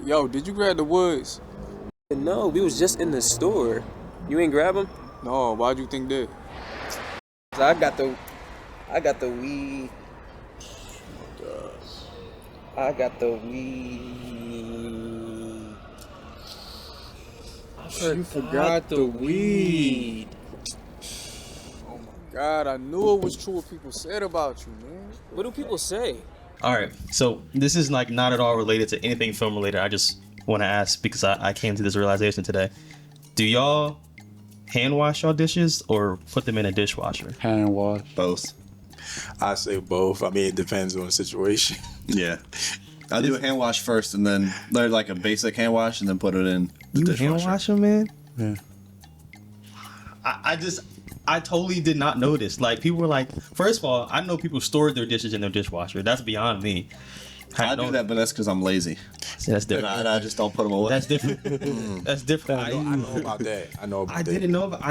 Yo, did you grab the woods? No, we was just in the store. You ain't grab them? No, why'd you think that? I got the weed. I got the weed. You forgot the weed. Oh my God, I knew it was true what people said about you, man. What do people say? All right, so this is like not at all related to anything film related. I just want to ask because I came to this realization today. Do y'all hand wash y'all dishes or put them in a dishwasher? Hand wash. Both. I say both. I mean, it depends on the situation. Yeah. I do a hand wash first and then like a basic hand wash and then put it in the You dishwasher. hand wash them, man? Yeah. I totally did not notice. Like, people were like, first of all, I know people stored their dishes in their dishwasher. That's beyond me. I do that, but that's because I'm lazy. See, that's different. And I just don't put them away. That's different. That's different. I know about that. I know about I that. didn't know, but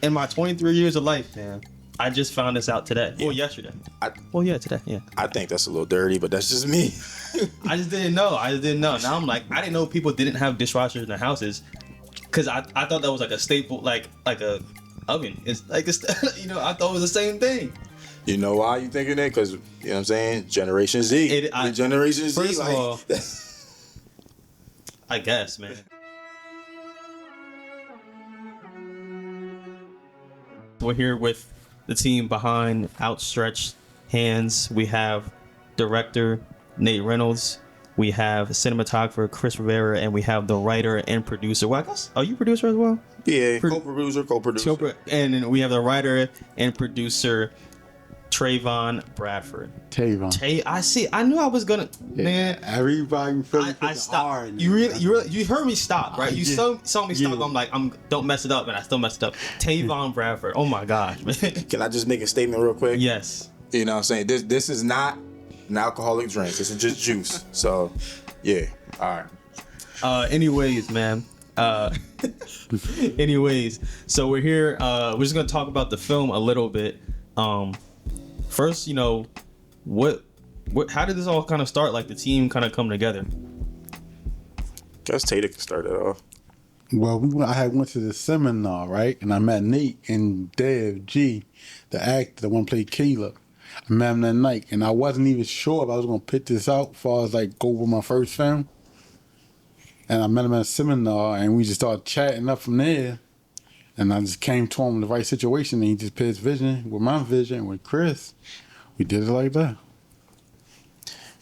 in my 23 years of life, man, I just found this out today. Yeah. Well, yesterday. Today. Yeah. I think that's a little dirty, but that's just me. I just didn't know. Now I'm like, I didn't know people didn't have dishwashers in their houses, because I thought that was like a staple, like a oven. It's like this, I thought it was the same thing. You know why you thinking that? Because, you know what I'm saying? Generation Z. Generation Z. First of all, I guess, man. We're here with the team behind Outstretched Hands. We have director Nate Reynolds. We have cinematographer Chris Rivera, and we have the writer and producer. Well, I guess, are you producer as well? Yeah, co-producer. And then we have the writer and producer Tayvon Bradford. Tayvon. I knew I was gonna. Yeah. Man, Everybody feels I stopped. You heard me stop, right? You saw me stop. Yeah. I'm like, don't mess it up, and I still messed it up. Tayvon Bradford. Oh my gosh, man. Can I just make a statement real quick? Yes. You know what I'm saying? This is not an alcoholic drink. This is just juice. So, yeah. All right. Anyways, man. Anyways, so we're here. We're just gonna talk about the film a little bit. First, what how did this all kind of start? Like, the team kind of come together? Guess Tater can start it off. Well, I had went to the seminar, right? And I met Nate and Dev G, the actor, the one played Caleb. I met him that night, and I wasn't even sure if I was going to pick this out as far as like go over my first film. And I met him at a seminar, and we just started chatting up from there. And I just came to him in the right situation, and he just put his vision with my vision with Chris. We did it like that.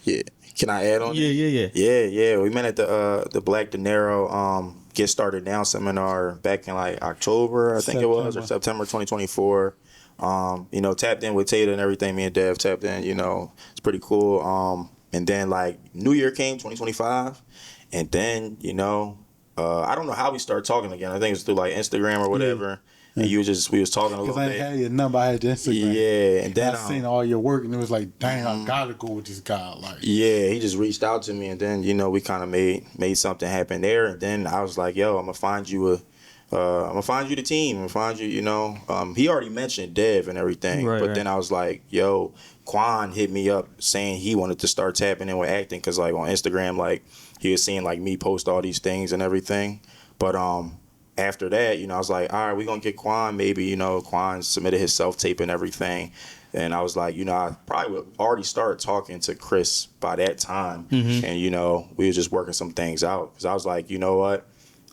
Yeah. Can I add on? Yeah. Yeah. We met at the Black De Niro Get Started Now seminar back in like October, I think it was, or September 2024. Tapped in with Tater and everything. Me and Dev tapped in. It's pretty cool. And then like New Year came, 2025, and then I don't know how we started talking again. I think it's through like Instagram or whatever. Yeah. And we was talking a little bit. Because I had your number, I had your Instagram. Yeah, and then I seen all your work, and it was like, dang, I gotta go with this guy. Like, yeah, he just reached out to me, and then we kind of made something happen there. And then I was like, yo, I'm gonna find you the team. I'm gonna find you. He already mentioned Dev and everything, but then I was like, yo, Quan hit me up saying he wanted to start tapping in with acting because like on Instagram, like he was seeing like me post all these things and everything. But after that, I was like, all right, we're gonna get Quan. Maybe Quan submitted his self-tape and everything. And I was like, I probably would already start talking to Chris by that time. Mm-hmm. And, we were just working some things out. Because I was like, you know what?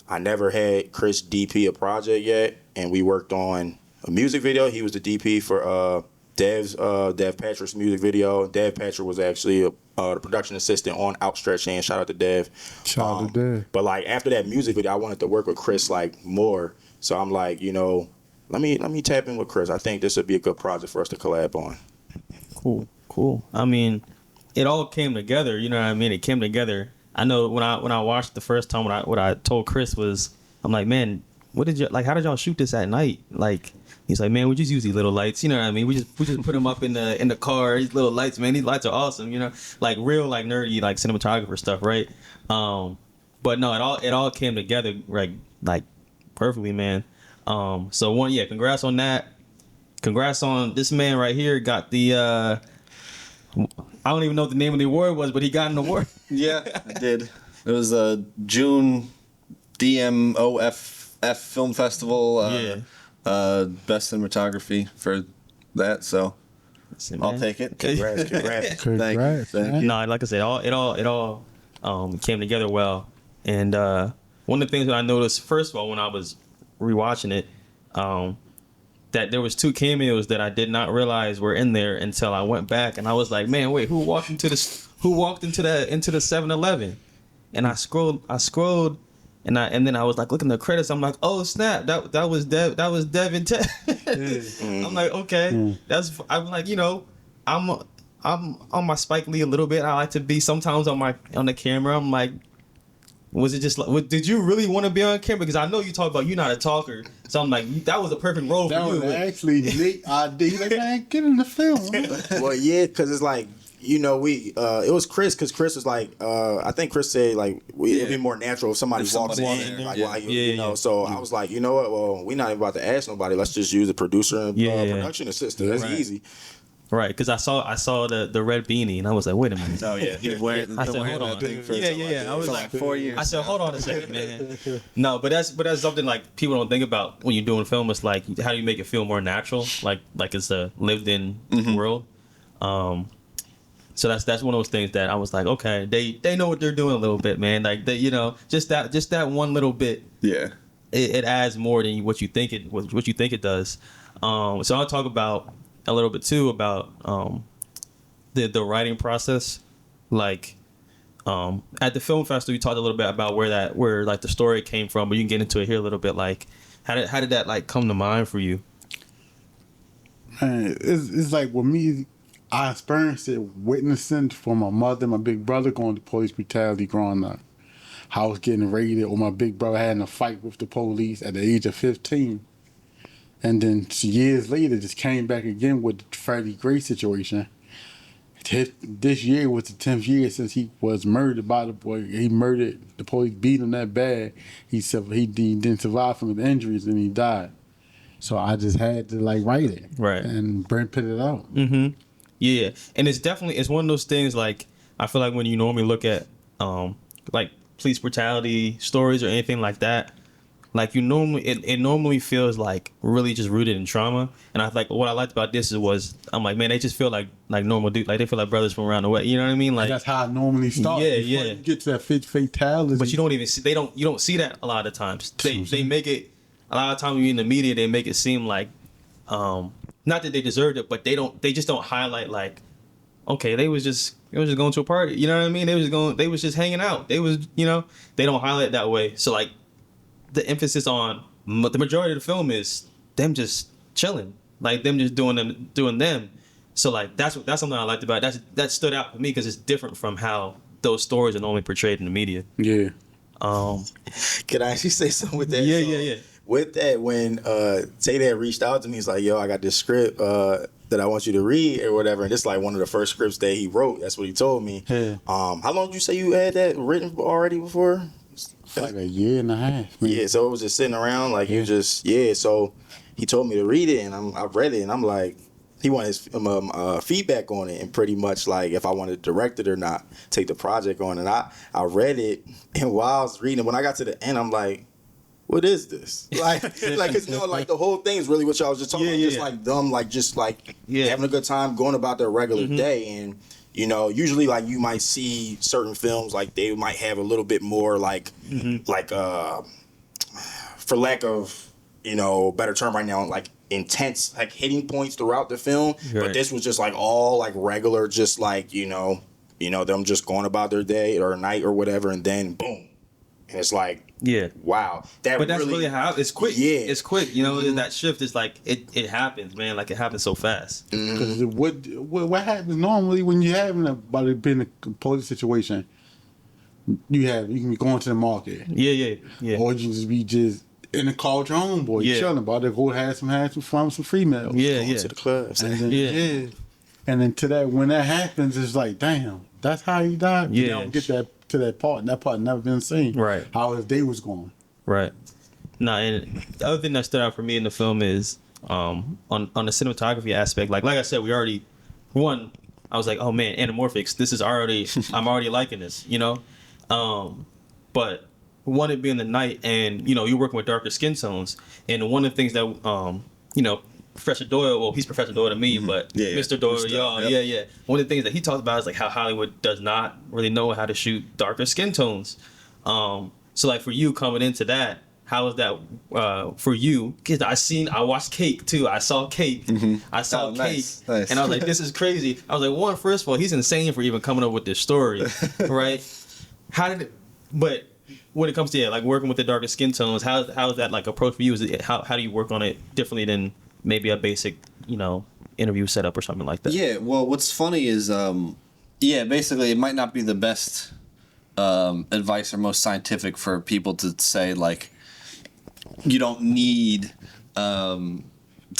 I never had Chris DP a project yet. And we worked on a music video. He was the DP for Dev Patrick's music video. Dev Patrick was actually the production assistant on Outstretched Hands. Shout out to Dev. Shout out to Dev. But like after that music video, I wanted to work with Chris like more. So I'm like, let me tap in with Chris. I think this would be a good project for us to collab on. Cool. I mean, it all came together. You know what I mean? It came together. I know when I watched the first time, what I told Chris was, I'm like, man, how did y'all shoot this at night? Like, he's like, man, we just use these little lights. You know what I mean? We just put them up in the car. These little lights, man. These lights are awesome. Like real, like nerdy, like cinematographer stuff, right? But no, it all came together like perfectly, man. Congrats on that. Congrats on this man right here. Got the I don't even know what the name of the award was, but he got an award. Yeah, I did. It was a June DMOFF Film Festival. Best cinematography for that. So I'll take it. Congrats. Thank you. No, like I said, it all came together well. And one of the things that I noticed, first of all, when I was rewatching it, that there was 2 cameos that I did not realize were in there until I went back, and I was like, man, wait, who walked into the 7-Eleven? And I scrolled, and then I was like looking at the credits. I'm like, oh snap, that was Devin Ted. I'm like, okay, I'm like, I'm on my Spike Lee a little bit. I like to be sometimes on the camera. I'm like, was it just like, did you really want to be on camera? Because I know you talk about you're not a talker, so I'm like, that was a perfect role That for you. was actually Nate ID. Like, man, get in the film. Well, yeah, because it's like, it was Chris, because Chris was like, I think Chris said, like, it'd be more natural if somebody walks in there. Like, So I was like, you know what? Well, we're not even about to ask nobody. Let's just use a producer and production assistant. That's easy. Right, because I saw the red beanie, and I was like, wait a minute. Oh yeah, he wearing I said, hold on. that thing for I was like 4 years. I said, hold on a second, man. No, but that's something like people don't think about when you're doing film. It's like, how do you make it feel more natural, like it's a lived-in world. So that's one of those things that I was like, okay, they know what they're doing a little bit, man. Like they, just that one little bit. Yeah. It adds more than what you think it does. So I'll talk about a little bit too about the writing process. Like at the film festival, you talked a little bit about where like the story came from, but you can get into it here a little bit. Like how did that like come to mind for you? Man, it's like with me, I experienced it witnessing from my mother and my big brother going to police brutality growing up. How I was getting raided, or my big brother having a fight with the police at the age of 15. And then years later, just came back again with the Freddie Gray situation. This year was the 10th year since he was murdered by the boy. He murdered, the police beat him that bad. He didn't survive from his injuries and he died. So I just had to like write it. Right. And put it out. Mm-hmm. Yeah. And it's one of those things, like, I feel like when you normally look at like police brutality stories or anything like that, like it normally feels like really just rooted in trauma. And I like what I liked about this I'm like, man, they just feel like normal dudes, like they feel like brothers from around the way. You know what I mean? Like that's how it normally starts. Yeah, Before you get to that fatality. But you don't even see, you don't see that a lot of times. They make it, a lot of times when you're in the media, they make it seem like not that they deserved it, but they just don't highlight like, okay, they was just going to a party. You know what I mean? They was just hanging out. They was, they don't highlight it that way. So like the emphasis on the majority of the film is them just chilling, like them just doing them. So like that's something I liked about it. That stood out for me because it's different from how those stories are normally portrayed in the media. Yeah. Can I actually say something with that? Yeah. With that, when Tay had reached out to me, he's like, yo, I got this script that I want you to read or whatever. And this is like one of the first scripts that he wrote. That's what he told me. Yeah. How long did you say you had that written already before? Like a year and a half. Man. Yeah, so it was just sitting around like you just, so he told me to read it and I read it and I'm like, he wanted his feedback on it and pretty much like if I wanted to direct it or not, take the project on. And I read it, and while I was reading it, when I got to the end, I'm like, what is this? Like, cause like the whole thing is really what y'all was just talking about, just like them, like just like having a good time, going about their regular day. And usually like you might see certain films like they might have a little bit more like for lack of better term right now, like intense like hitting points throughout the film. Right. But this was just like all like regular, just like them just going about their day or night or whatever, and then boom. And it's like, wow. But that's really how it's quick. Yeah. It's quick. That shift is like, it happens, man. Like, it happens so fast. Because what happens normally when you're having been a police situation, you can be going to the market. Yeah. Or you just be in the car with your homeboy, chilling about it, go have some fun, some females. Yeah. To the clubs. And then, and then when that happens, it's like, damn, that's how he died. Yeah. You don't get that to that part, and that part never been seen. Right. How his day was going. Right. And the other thing that stood out for me in the film is on the cinematography aspect. Like I said, I was like, oh man, anamorphics. This is I'm already liking this. but one it being the night, and you're working with darker skin tones, and one of the things that Professor Doyle, well, he's Professor Doyle to me, but Mr. Doyle, y'all, yeah. One of the things that he talks about is like how Hollywood does not really know how to shoot darker skin tones. So like for you coming into that, how was that for you? Because I watched Cake too. I saw Cake. I saw Cake, nice. and I was like, this is crazy. I was like, first of all, he's insane for even coming up with this story, right? But when it comes to like working with the darker skin tones, how is that like approach for you? How do you work on it differently than maybe a basic interview setup or something like that? Yeah. Well, what's funny is basically it might not be the best advice or most scientific for people to say like you don't need to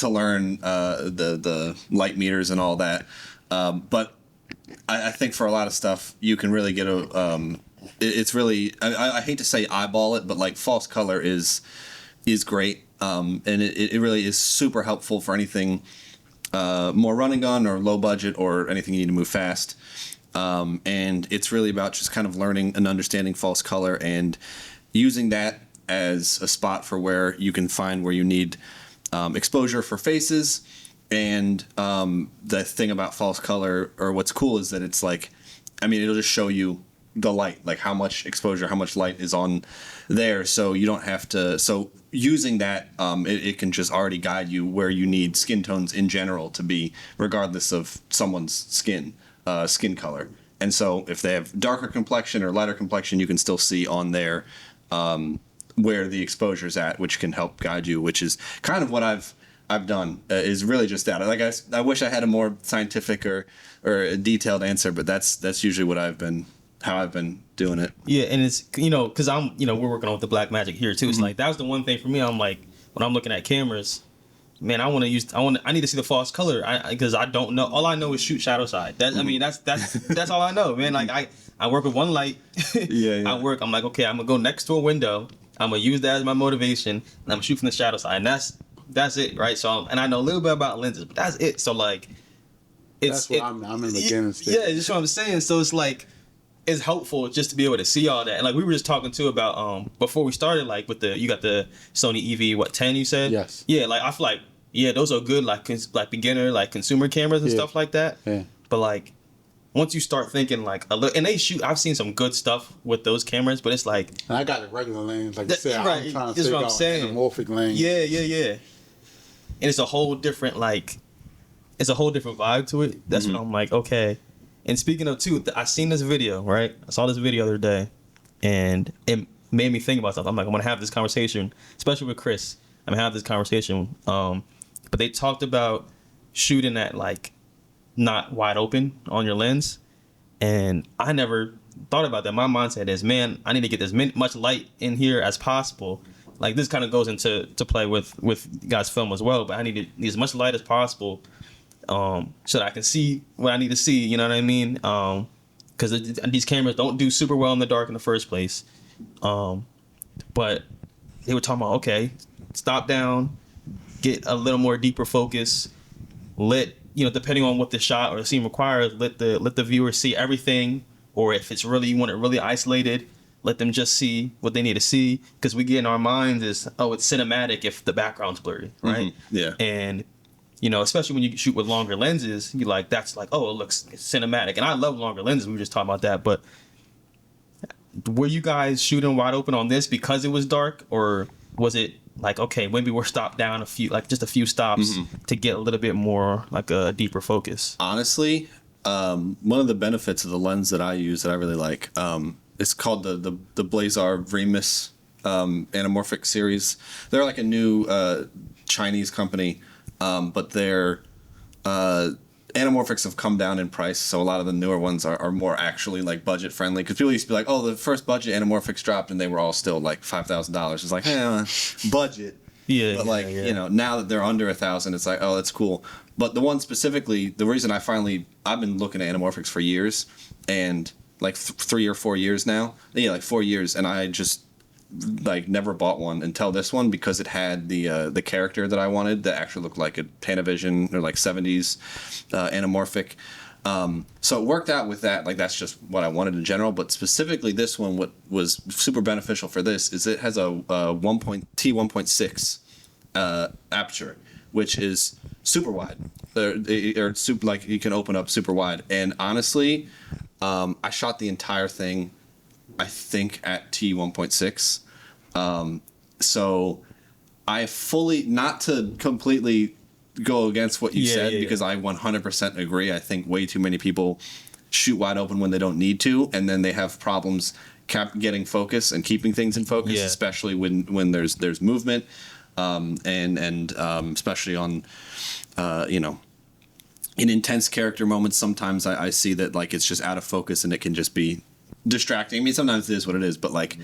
learn the light meters and all that, but I think for a lot of stuff you can really get it's really I hate to say eyeball it, but like false color is great, and it really is super helpful for anything more run and gun or low budget or anything you need to move fast, and it's really about just kind of learning and understanding false color and using that as a spot for where you can find where you need exposure for faces. And the thing about false color, or what's cool, is that it's like, it'll just show you the light, like how much exposure, how much light is on there, so you don't have to. So using that, it can just already guide you where you need skin tones in general to be, regardless of someone's skin color. And so if they have darker complexion or lighter complexion, you can still see on there where the exposure's at, which can help guide you, which is kind of what I've done, is really just that. Like I wish I had a more scientific or a detailed answer, but that's usually how I've been doing it. Yeah, and it's because I'm we're working on with the black magic here too. It's like that was the one thing for me. I'm like, when I'm looking at cameras, man, I need to see the false color because I don't know. All I know is shoot shadow side. That's all I know, man. Like I work with one light. Yeah. I'm like, okay, I'm gonna go next to a window. I'm gonna use that as my motivation, and I'm gonna shoot from the shadow side, and that's it, right? So, and I know a little bit about lenses, but that's it. So like, I'm in the beginning stage. Yeah, that's what I'm saying. So it's like, it's helpful just to be able to see all that. And like we were just talking too about before we started, like with you got the Sony EV 10 you said? Yes. Yeah, like I feel like those are good like beginner like consumer cameras and stuff like that. Yeah. But like once you start thinking like a little, and I've seen some good stuff with those cameras, but it's like, and I got a regular lens, like you said. Right, I'm trying to that's figure what I'm out saying. anamorphic lens. Yeah. And it's a whole different vibe to it. That's when I'm like, okay. And speaking of too, I seen this video, right? I saw this video the other day, and it made me think about stuff. I'm like, I'm gonna have this conversation, especially with Chris. I'm gonna have this conversation. But they talked about shooting at like not wide open on your lens, and I never thought about that. My mindset is, man, I need to get as much light in here as possible. Like this kind of goes into play with guys' film as well, but I need as much light as possible, so that I can see what I need to see. You know what I mean? Because these cameras don't do super well in the dark in the first place. But they were talking about, okay, stop down, get a little more deeper focus, depending on what the shot or the scene requires, let the viewer see everything, or if it's really, you want it really isolated, let them just see what they need to see, because we get in our minds is, oh, it's cinematic if the background's blurry, right? Yeah. And especially when you shoot with longer lenses, you like, that's like, oh, it looks cinematic. And I love longer lenses. We were just talking about that. But were you guys shooting wide open on this because it was dark, or was it like, okay, maybe we're stopped down just a few stops to get a little bit more like a deeper focus? Honestly, one of the benefits of the lens that I use that I really like, it's called the Blazar Remus anamorphic series. They're like a new Chinese company, but their anamorphics have come down in price, so a lot of the newer ones are more actually like budget friendly. Because people used to be like, oh, the first budget anamorphics dropped, and they were all still like $5,000. It's like, budget. Yeah. But like, now that they're under $1,000, it's like, oh, that's cool. But the one specifically, the reason I've been looking at anamorphics for years, and like 3 or 4 years now. Yeah, like 4 years, and I just like never bought one until this one, because it had the character that I wanted that actually looked like a Panavision or like 70s anamorphic. So it worked out with that. Like, that's just what I wanted in general. But specifically this one, what was super beneficial for this is it has a T1.6 aperture, which is super wide. Or super, like, you can open up super wide. And honestly, I shot the entire thing, I think, at T1.6. So I fully, not to completely go against what you said, because I 100% agree. I think way too many people shoot wide open when they don't need to, and then they have problems getting focus and keeping things in focus, especially when there's movement, and especially on, in intense character moments. Sometimes I see that, like, it's just out of focus and it can just be distracting. I mean, sometimes it is what it is, but like,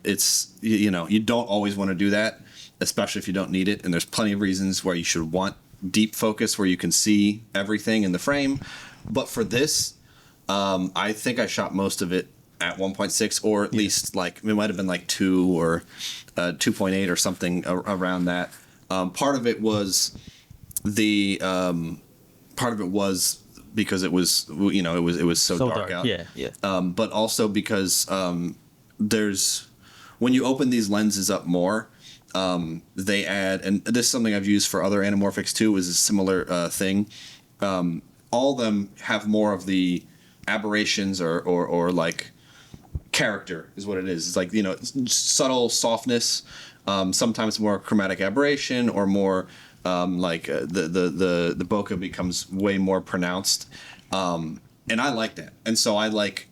it's, you don't always want to do that, especially if you don't need it. And there's plenty of reasons where you should want deep focus where you can see everything in the frame. But for this, I think I shot most of it at 1.6, or at least, like, it might have been like 2 or 2.8 or something around that. Part of it was because it was, it was so dark out. But also because when you open these lenses up more, they add, and this is something I've used for other anamorphics too, is a similar thing. All of them have more of the aberrations or like character is what it is. It's like, subtle softness, sometimes more chromatic aberration, or more the bokeh becomes way more pronounced. And I like that. And so I like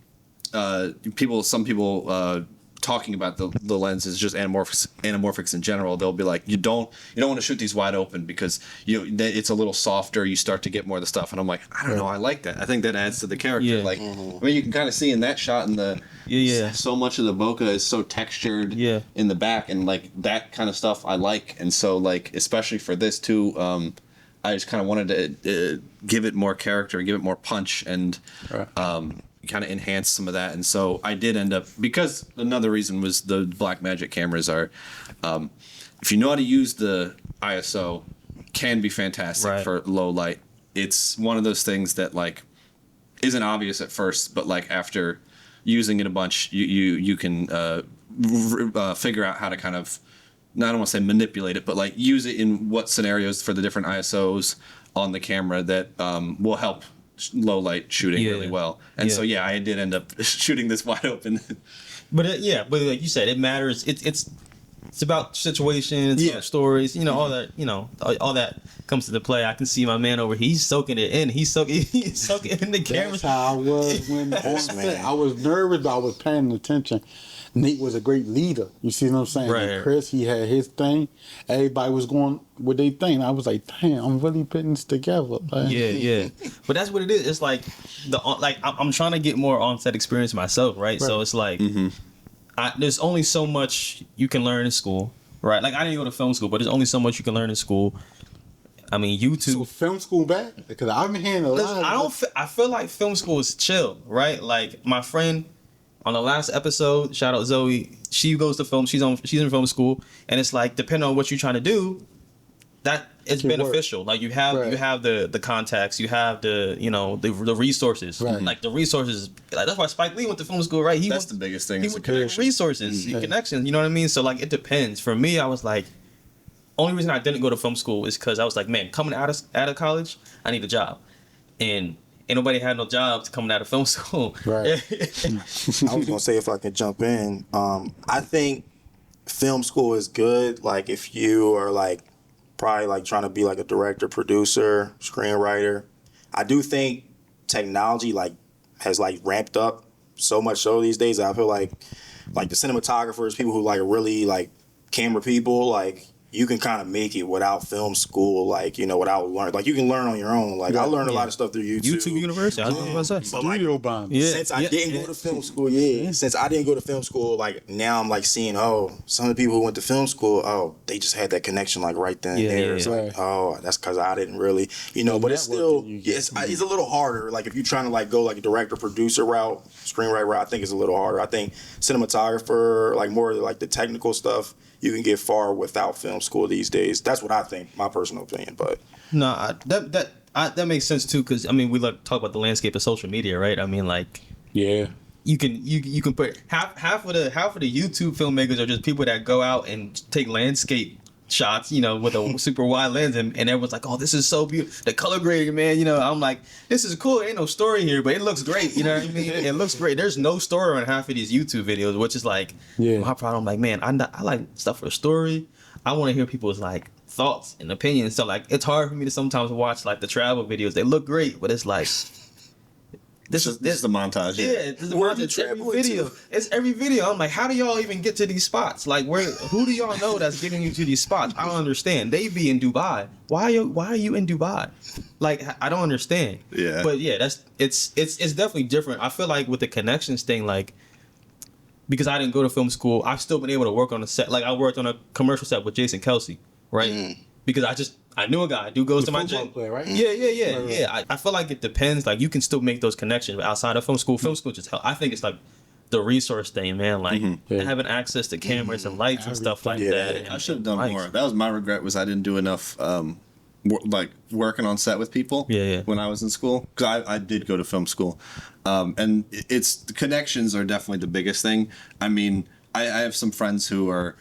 some people talking about the lenses, just anamorphics in general. They'll be like, you don't want to shoot these wide open because it's a little softer. You start to get more of the stuff, and I'm like, I don't know, I like that. I think that adds to the character. Like, I mean, you can kind of see in that shot in the so much of the bokeh is so textured in the back, and like that kind of stuff I like. And so, like, especially for this too, I just kind of wanted to give it more character, give it more punch, and kind of enhance some of that. And so I did end up, because another reason was the Blackmagic cameras are, if you know how to use the ISO, can be fantastic for low light. It's one of those things that, like, isn't obvious at first, but like after using it a bunch, you can figure out how to kind of, I don't want to say manipulate it, but like use it in what scenarios for the different ISOs on the camera that will help low light shooting really well. And so I did end up shooting this wide open. But but like you said, it matters. It's about situations, about stories, all that, all that comes into play. I can see my man over here, he's soaking it in. He's soaking in the camera. That's how I was when I was nervous, but I was paying attention. Nate was a great leader. You see what I'm saying? Right. And Chris, he had his thing. Everybody was going with their thing. I was like, damn, I'm really putting this together. Man. Yeah. But that's what it is. It's like I'm trying to get more on-set experience myself, right? So it's like there's only so much you can learn in school, right? Like, I didn't go to film school, but there's only so much you can learn in school. I mean, YouTube. So film school back? Because I've been hearing a lot. I feel like film school is chill, right? Like, my friend on the last episode, shout out Zoe, she goes to film. She's in film school, and it's like, depending on what you're trying to do, that it's beneficial. Like, you have the contacts, you have the the resources. Right. Like, the resources. Like, that's why Spike Lee went to film school, right? That's the biggest thing. He went to resources, connections. You know what I mean? So, like, it depends. For me, I was like, only reason I didn't go to film school is because I was like, man, coming out of college, I need a job, and ain't nobody had no jobs coming out of film school. Right. I was gonna say, if I could jump in, I think film school is good. Like, if you are like probably like trying to be like a director, producer, screenwriter, I do think technology like has like ramped up so much so these days. I feel like the cinematographers, people who like really like camera people, like, you can kind of make it without film school, like, without learn. Like, you can learn on your own. Like, I learned a lot of stuff through YouTube. YouTube University. I was about to say. Studio bomb. Since I didn't go to film school, since I didn't go to film school, like, now I'm like seeing, some of the people who went to film school, they just had that connection like right then and there. It's like, that's because I didn't really, but it's still, it's a little harder. Like, if you're trying to like go like a director, producer route, screenwriter route, I think it's a little harder. I think cinematographer, like more like the technical stuff, you can get far without film school these days. That's what I think, my personal opinion. But no, that that makes sense too, because I mean, we talk about the landscape of social media, right? I mean, like, Yeah. you can put half of the YouTube filmmakers are just people that go out and take landscape shots, you know, with a super wide lens, and everyone's like, oh, this is so beautiful, the color grading, man, you know. I'm like, this is cool, ain't no story here, but it looks great, you know what I mean? It looks great. There's no story on half of these YouTube videos, which is like my problem. Like, man, I like stuff for the story. I want to hear people's like thoughts and opinions. So like, it's hard for me to sometimes watch like the travel videos. They look great, but it's like, This is the montage. yeah, this is the montage. It's every video. It's every video. I'm like, how do y'all even get to these spots? Like, who do y'all know that's getting you to these spots? I don't understand. They be in Dubai. Why are you in Dubai? Like, I don't understand. Yeah. But yeah, it's definitely different. I feel like with the connections thing, like, because I didn't go to film school, I've still been able to work on a set. Like, I worked on a commercial set with Jason Kelsey, right? Because I knew a guy who goes to my gym. Player, right? Yeah. I feel like it depends. Like, you can still make those connections outside of film school. Film school just help. I think it's like the resource thing, man. Like having access to cameras and lights and stuff like that. And I should have done more. That was my regret, was I didn't do enough like working on set with people when I was in school, because I did go to film school, and the connections are definitely the biggest thing. I mean, I have some friends who are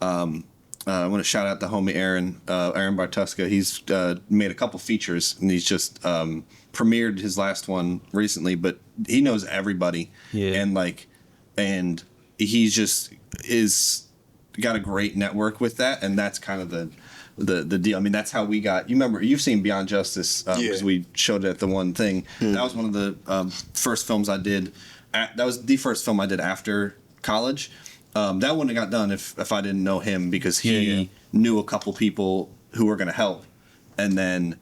I want to shout out the homie Aaron Bartuska. He's made a couple features, and he's just premiered his last one recently, but he knows everybody, and he's just got a great network with that, and that's kind of the deal. I mean, that's how we got. You've seen Beyond Justice, because we showed it at the one thing. That was one of the first films I did. That was the first film I did after college. That wouldn't have got done if I didn't know him, because he knew a couple people who were going to help, and then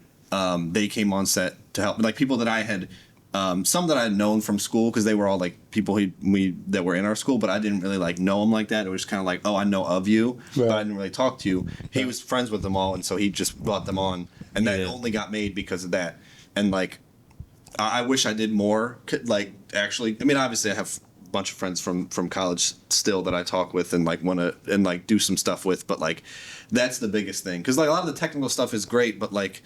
they came on set to help. Like, people that I had, some that I had known from school, because they were all like people that were in our school, but I didn't really like know them like that. It was kind of like, oh, I know of you, but I didn't really talk to you. He was friends with them all, and so he just brought them on, and that only got made because of that. And like, I wish I did more. Like, actually, I mean, obviously I have bunch of friends from college still that I talk with and like want to and like do some stuff with, but like that's the biggest thing, because like a lot of the technical stuff is great, but like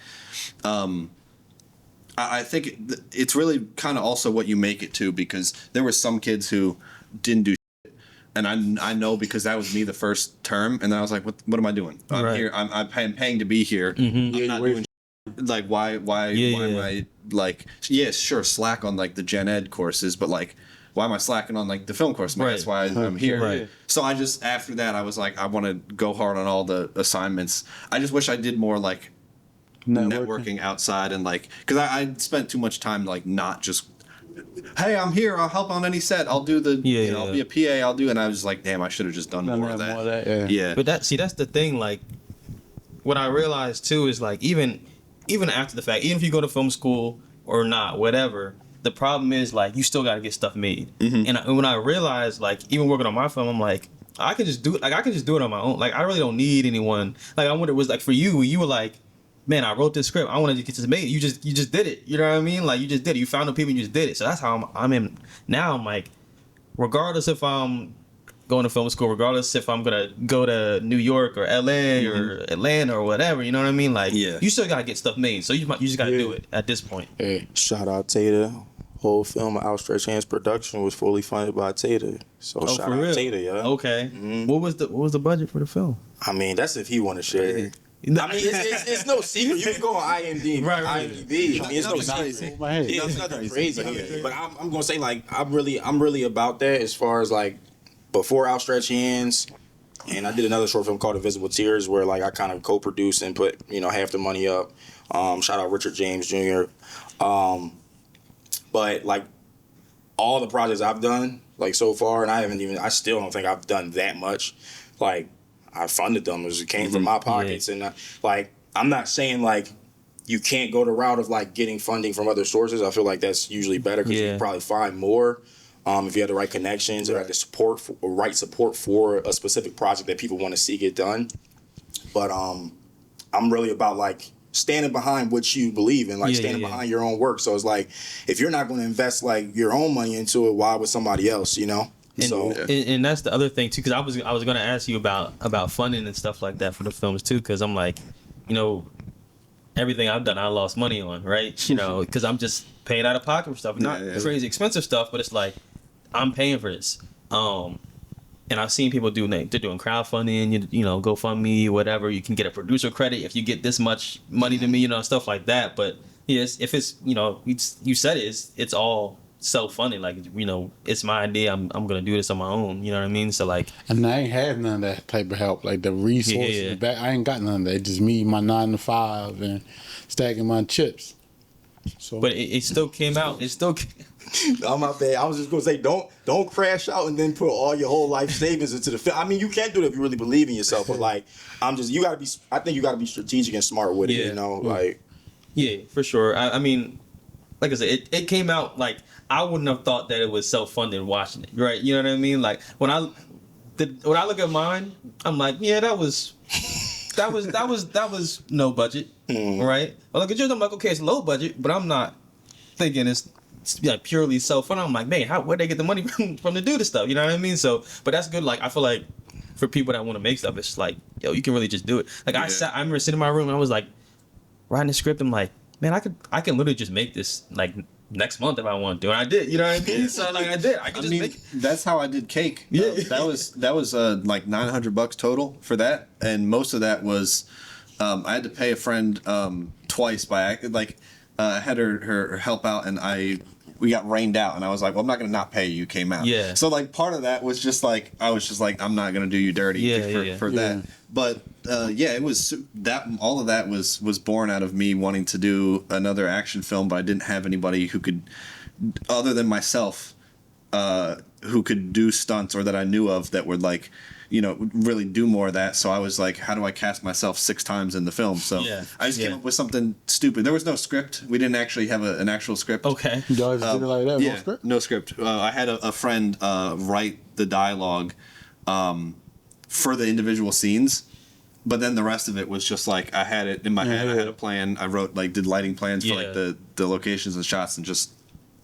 I think it's really kind of also what you make it to, because there were some kids who didn't do shit, and I know, because that was me the first term, and then I was like, what am I doing? I'm here, I'm paying to be here. I'm not doing shit. Like, why am I like, sure, slack on like the gen ed courses, but like, why am I slacking on like the film course? That's why I'm here. Right. So I just, after that, I was like, I want to go hard on all the assignments. I just wish I did more like networking outside, and like, because I spent too much time like not just, hey, I'm here, I'll help on any set, I'll do the I'll be a PA, I'll do, and I was like, damn, I should have just done more of that. But that's the thing. Like, what I realized too is like, even after the fact, even if you go to film school or not, whatever, the problem is like, you still got to get stuff made. And when I realized, like, even working on my film, I'm like, I can just do it. Like, I can just do it on my own. Like, I really don't need anyone. Like, I wonder, it was like for you were like, man, I wrote this script, I wanted to get this made. You just did it. You know what I mean? Like, you just did it. You found the people, and you just did it. So that's how I'm in now. I'm like, regardless if I'm going to film school, regardless if I'm gonna go to New York or LA or Atlanta or whatever, you know what I mean? Like, you still gotta get stuff made. So you just gotta do it at this point. Shout out Tata. Whole film of Outstretched Hands production was fully funded by Tata. So shout out Tata, Okay. What was the budget for the film? I mean, that's if he want to share it. I mean, it's no secret. You can go on IMDb. Right. IMDb. I mean, it's no secret. Yeah, it's nothing crazy. But I'm gonna say, like, I'm really about that, as far as like before Outstretched Hands, and I did another short film called Invisible Tears, where like I kind of co-produced and put half the money up. Shout out Richard James Jr. But like all the projects I've done like so far, and I still don't think I've done that much. Like, I funded them as it came from my pockets, and like, I'm not saying like you can't go the route of like getting funding from other sources. I feel like that's usually better, because you can probably find more if you have the right connections or the support for a specific project that people want to see get done. But I'm really about like standing behind what you believe in, like standing behind your own work. So it's like, if you're not going to invest like your own money into it, why would somebody else? And that's the other thing too, because I was going to ask you about funding and stuff like that for the films too, because I'm like, everything I've done, I lost money on, right? You know, because I'm just paying out of pocket for stuff, not crazy expensive stuff, but it's like I'm paying for this. And I've seen people they're doing crowdfunding, you know, GoFundMe, whatever. You can get a producer credit if you get this much money to me, you know, stuff like that. But yes, if it's, you know, you said it's all self-funding. Like, you know, it's my idea. I'm gonna do this on my own. You know what I mean? So like, and I ain't had none of that type of help, like the resources. Back, I ain't got none of that. It's just me, my 9 to 5, and stacking my chips. So, but it still came out. It still. I'm not bad. I was just gonna say, don't crash out and then put all your whole life savings into the film. I mean, you can't do it if you really believe in yourself, but like, I think you gotta be strategic and smart with it. You know, like. Yeah, for sure. I mean, like I said, it came out like I wouldn't have thought that it was self-funded watching it, right? You know what I mean? Like when I look at mine, I'm like, yeah, that was no budget, right? I look at yours, I'm like, okay, it's low budget, but I'm not thinking it's like purely self-funded. I'm like, man, where'd they get the money from to do this stuff? You know what I mean? So, but that's good. Like I feel like for people that want to make stuff, it's like, yo, you can really just do it. Like I remember sitting in my room and I was like, writing the script, I'm like, man, I can literally just make this like next month if I want to. And I did, you know what I mean? So like I did. I could just make it. That's how I did Cake. Yeah. That was like $900 total for that, and most of that was I had to pay a friend twice by like I had her help out, and we got rained out, and I was like, well, I'm not gonna not pay you. You came out. Yeah. So like part of that was just like I was just like I'm not gonna do you dirty for that. But it was that all of that was born out of me wanting to do another action film, but I didn't have anybody who could, other than myself, who could do stunts or that I knew of that would like, you know, really do more of that. So I was like, how do I cast myself 6 times in the film? So I just came up with something stupid. There was no script. We didn't actually have an actual script. Okay. you guys did it like that? No script? No script. I had a friend write the dialogue for the individual scenes, but then the rest of it was just like I had it in my head. I had a plan. I wrote did lighting plans for like the locations and shots, and just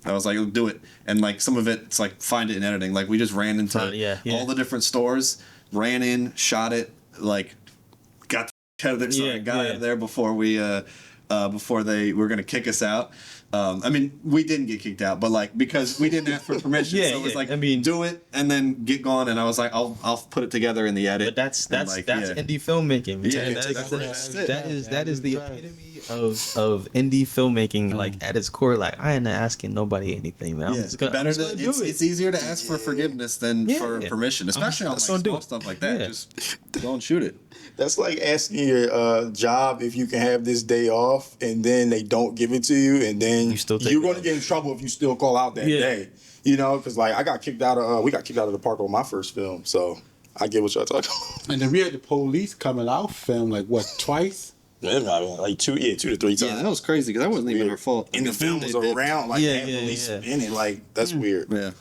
I was like, do it. And like some of it's like find it in editing. Like we just ran into all the different stores, ran in, shot it, like got out of there. Got out of there before before they were gonna kick us out. I mean, we didn't get kicked out, but like because we didn't ask for permission, so it was like, I mean, do it and then get gone. And I was like, I'll put it together in the edit. But that's indie filmmaking. Man. That is the epitome of indie filmmaking. Like at its core, like I ain't asking nobody anything, man. It's easier to ask for forgiveness than for permission, especially on like small stuff like that. Just go and shoot it. That's like asking your job if you can have this day off, and then they don't give it to you, and then you're going to get in trouble if you still call out that day. You know, because like we got kicked out of the park on my first film, so I get what y'all talking about. And then we had the police coming out film like what, twice? Yeah, like 2 to 3 times. Yeah, that was crazy because that wasn't even our fault. And the film was around like that police in it, like that's weird. Yeah.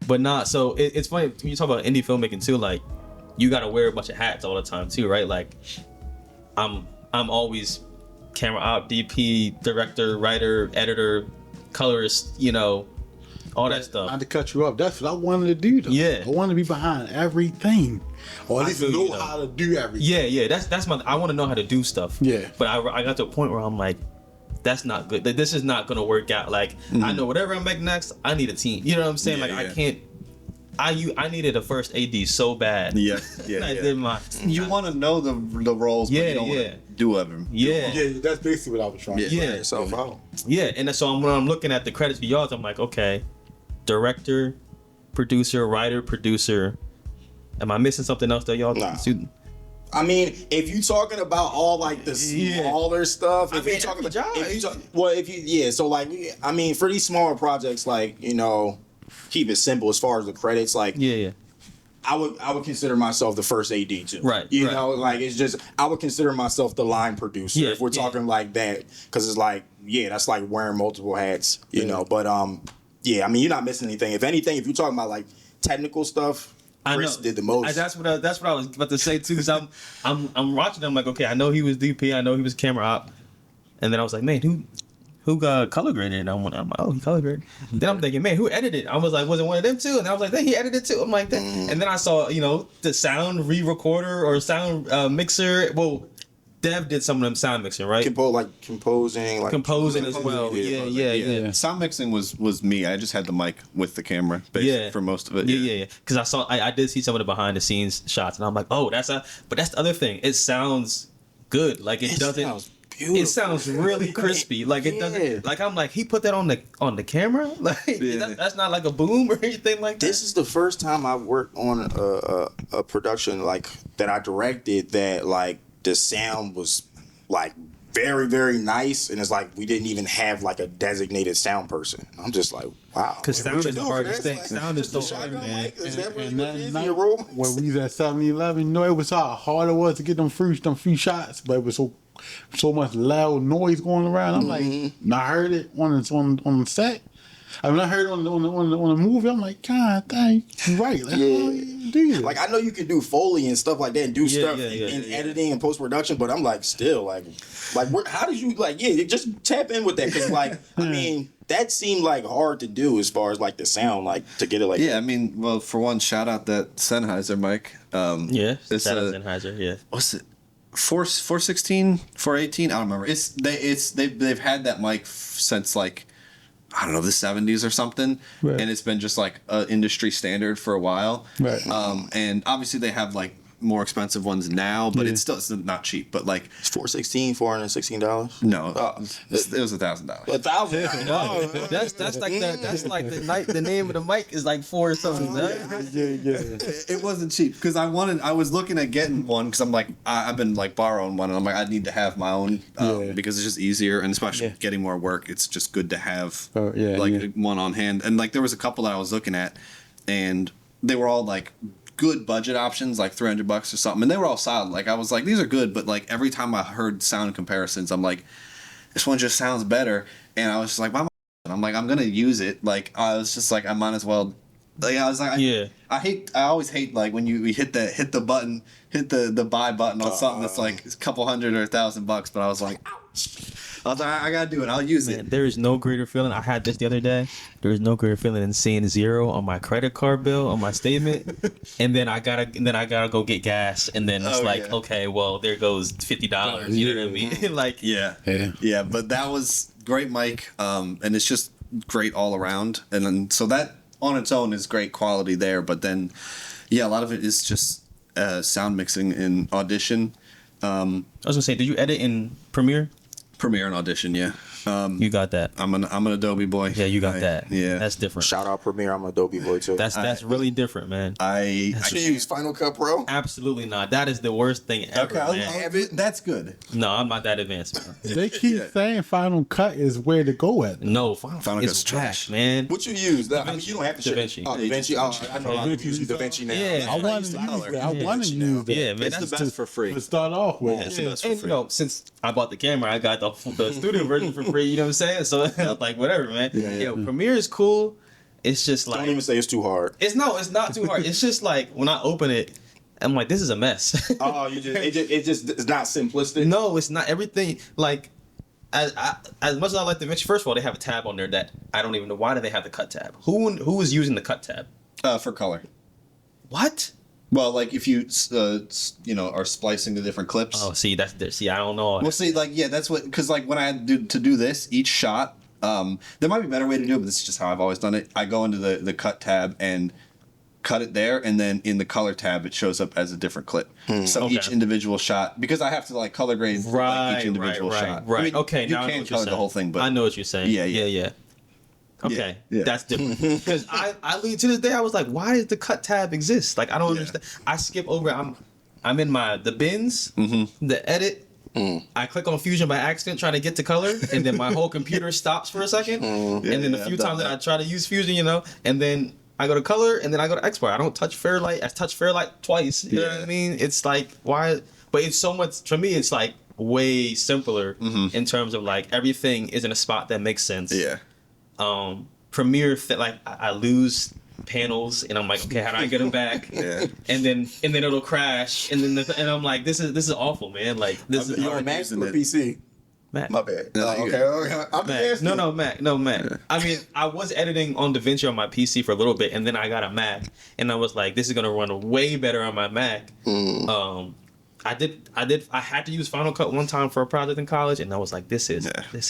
But not so it's funny when you talk about indie filmmaking too. Like you got to wear a bunch of hats all the time too, right? Like I'm always camera op, DP, director, writer, editor, colorist, you know, all that stuff. Not to cut you off, that's what I wanted to do though. Yeah. I wanted to be behind everything, or at least know how to do everything. Yeah. That's my. I want to know how to do stuff. Yeah. But I got to a point where I'm like, that's not good. This is not gonna work out. Like I know whatever I make next, I need a team. You know what I'm saying? I can't. I needed a first AD so bad. Yeah. I did my. You want to know the roles, but you don't want to do them. Yeah. That's basically what I was trying to say. Yeah, and so when I'm looking at the credits for y'all, I'm like, okay, director, producer, writer, producer. Am I missing something else that y'all? Nah. I mean, if you talking about all like the smaller stuff, so like, I mean, for these smaller projects, like, you know, keep it simple as far as the credits, like, I would consider myself the first AD too. Right. You know, like it's just I would consider myself the line producer if we're talking like that, because it's like that's like wearing multiple hats. You know, but I mean, you're not missing anything. If anything, if you're talking about like technical stuff, Chris did the most. That's what I was about to say too. Cause I'm watching. I'm like, okay, I know he was DP. I know he was camera op, and then I was like, man, who who got color graded? And I'm like, oh, he color graded. Then I'm thinking, man, who edited? I was like, was it one of them too? And I was like, then he edited too. I'm like, that. And then I saw, the sound re-recorder or sound mixer. Well, Dev did some of them sound mixing, right? Composing as well. Yeah. Sound mixing was me. I just had the mic with the camera for most of it. Yeah. Because I did see some of the behind the scenes shots, and I'm like, oh, but that's the other thing. It sounds good. Like it doesn't. Sounds beautiful. It sounds really crispy. Like it doesn't. Like I'm like, he put that on the camera. Like that's not like a boom or anything like that. This is the first time I worked on a production like that I directed that like the sound was like very, very nice, and it's like we didn't even have like a designated sound person. I'm just like, wow. Because sound is the hardest thing. Sound is so hard, man. Is that And what that is night your role? when we was at 7-Eleven, it was how hard it was to get them few shots, but it was so much loud noise going around. I'm like, and I heard it on the set. I mean, I heard it on the movie. I'm like, God dang, you're right. Like, how you do this? Like I know you can do Foley and stuff like that and do stuff in editing and post production, but I'm like still like how did you just tap in with that? Because like I mean that seemed like hard to do as far as like the sound, like to get it like I mean, well, for one, shout out that Sennheiser mic. Shout out Sennheiser. Yeah. What's it? 416, 418. I don't remember. They've had that mic since like, I don't know, the 70s or something, right. And it's been just like an industry standard for a while. Right. And obviously they have like more expensive ones now, but it's not cheap. But like it's $416. No, it was $1,000. $1,000. That's like that. That's like the name of the mic is like 4 or something. It wasn't cheap because I was looking at getting one because I'm like I've been like borrowing one and I'm like I need to have my own because it's just easier and especially getting more work. It's just good to have one on hand. And like there was a couple that I was looking at and they were all like good budget options, like $300 or something, and they were all solid. Like I was like, these are good, but like every time I heard sound comparisons, I'm like, this one just sounds better. And I was just like, why am I? I'm like, I'm gonna use it. Like I was just like, I might as well. Like I was like, I always hate like when you hit the button, hit the buy button on something that's like a couple $100 or $1,000. But I was like, I gotta do it. I'll use it. There is no greater feeling. I had this the other day. There is no greater feeling than seeing 0 on my credit card bill on my statement, and then I gotta go get gas, and then it's okay, well there goes $50. You know what I mean? Like yeah. But that was great, Mike. And it's just great all around, and then so that on its own is great quality there. But then a lot of it is just sound mixing in Audition. I was gonna say, did you edit in Premiere? Premiere and Audition, yeah. You got that. I'm an Adobe boy. Yeah, you got that. Yeah, that's different. Shout out Premiere. I'm an Adobe boy too. That's really different, man. I use Final Cut Pro. Absolutely not. That is the worst thing ever. Okay, that's good. No, I'm not that advanced, man. They keep saying Final Cut is where to go at. No, Final Cut is trash, man. What you use? I mean, you don't have to. DaVinci. DaVinci. Oh, I know. I'm using DaVinci now. Yeah, I want to use that. I want to use that. Yeah, man, it's the best for free. To start off with. It's the best for and free. since I bought the camera, I got the studio version for free. You know what I'm saying? So like whatever, man. Premiere is cool. It's just like don't even say it's too hard. It's not too hard. It's just like when I open it, I'm like, this is a mess. It's not simplistic. No, it's not. Everything like as much as I like to mention. First of all, they have a tab on there that I don't even know why do they have the cut tab. Who is using the cut tab? For color. What? Well, like if you are splicing the different clips. Oh, see, I don't know. Well, see, like that's what because like when I had to do this each shot, there might be a better way to do it, but this is just how I've always done it. I go into the cut tab and cut it there, and then in the color tab it shows up as a different clip. So each individual shot, because I have to like color grade each individual shot. Right. I mean, okay. You now can color the whole thing, but I know what you're saying. Yeah. Okay, that's different. Because I to this day I was like, why does the cut tab exist? Like I don't understand. I skip over. I'm in the bins, the edit. I click on Fusion by accident trying to get to color, and then my whole computer stops for a second. And then the few times that I try to use Fusion, and then I go to color, and then I go to export. I don't touch Fairlight. I touch Fairlight twice. You know what I mean? It's like why? But it's so much for me. It's like way simpler in terms of like everything is in a spot that makes sense. Yeah. Premiere like I lose panels and I'm like, okay, how do I get them back? And then it'll crash and I'm like, this is awful, man. Like this is on Mac or PC. Mac. My bad. okay. I'm Mac. asking. No, Mac. I mean, I was editing on DaVinci on my PC for a little bit, and then I got a Mac, and I was like, this is gonna run way better on my Mac. I had to use Final Cut one time for a project in college, and I was like, this is horrible. This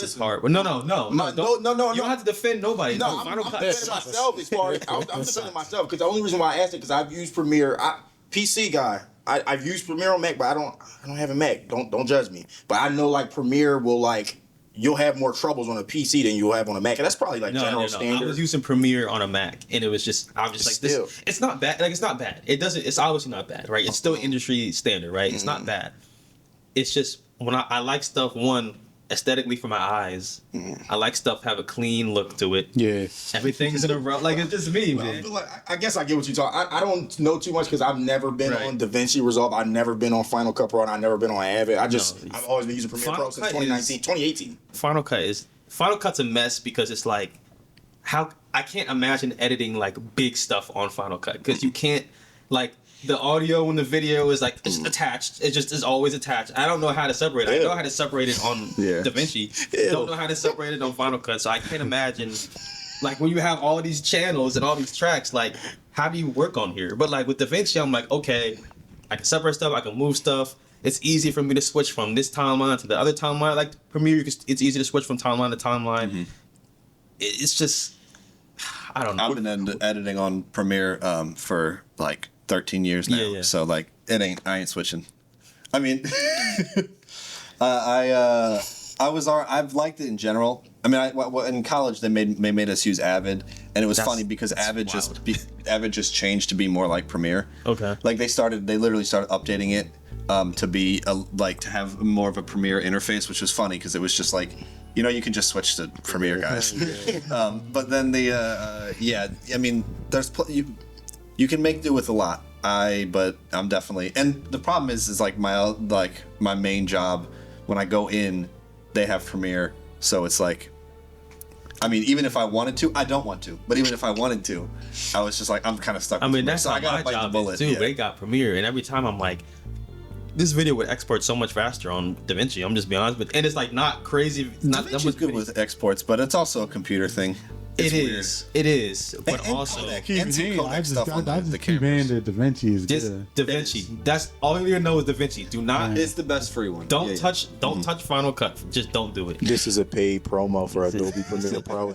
is horrible. No. No. You don't have to defend nobody. No, I'm defending myself as far as I'm defending myself because the only reason why I asked it because I've used Premiere. PC guy. I've used Premiere on Mac, but I don't have a Mac. Don't judge me. But I know like Premiere will like you'll have more troubles on a PC than you'll have on a Mac, and that's probably like general standard. I was using Premiere on a Mac, and it was just I was just like this. It's not bad. Like it's not bad. It's obviously not bad, right? It's still industry standard, right? It's not bad. It's just when I like stuff aesthetically for my eyes. I like stuff have a clean look to it. Yeah. Everything's in a row. Like it's just me, man. I guess I get what you're talking. I don't know too much because I've never been on DaVinci Resolve. I've never been on Final Cut Pro, and I've never been on Avid. I've always been using Premiere Pro since 2018. Final Cut's a mess because it's like how I can't imagine editing like big stuff on Final Cut because you can't like. The audio and the video is like it's attached. It just is always attached. I don't know how to separate it. I know how to separate it on DaVinci. Don't know how to separate it on Final Cut. So I can't imagine like when you have all these channels and all these tracks, like how do you work on here? But like with DaVinci, I'm like, okay, I can separate stuff, I can move stuff. It's easy for me to switch from this timeline to the other timeline. Like Premiere, it's easy to switch from timeline to timeline. It's just I don't know. I've been editing on Premiere for like 13 years now. Yeah. So like I ain't switching. I mean I've liked it in general. I mean in college they made us use Avid, and it was funny because Avid just changed to be more like Premiere. Okay. Like they literally started updating it to be to have more of a Premiere interface, which was funny because it was just like you can just switch to Premiere, guys. But then I mean there's you can make do with a lot. But I'm definitely, and the problem is like my main job when I go in, they have Premiere, so it's like, I mean, even if I wanted to, I don't want to, but even if I wanted to, I was just like, I'm kind of stuck. I mean, that's how I gotta my bite the job bullet. is too. Yeah. They got Premiere, and every time I'm like, this video would export so much faster on DaVinci. I'm just being honest, and it's like not crazy. Not that much good with exports, but it's also a computer thing. It is, but and also Kodak. I just keep saying that DaVinci is just good. DaVinci. That's all you need to know is DaVinci. Do not. It's the best free one. Don't touch Final Cut. Just don't do it. This is a paid promo for Adobe Premiere Pro.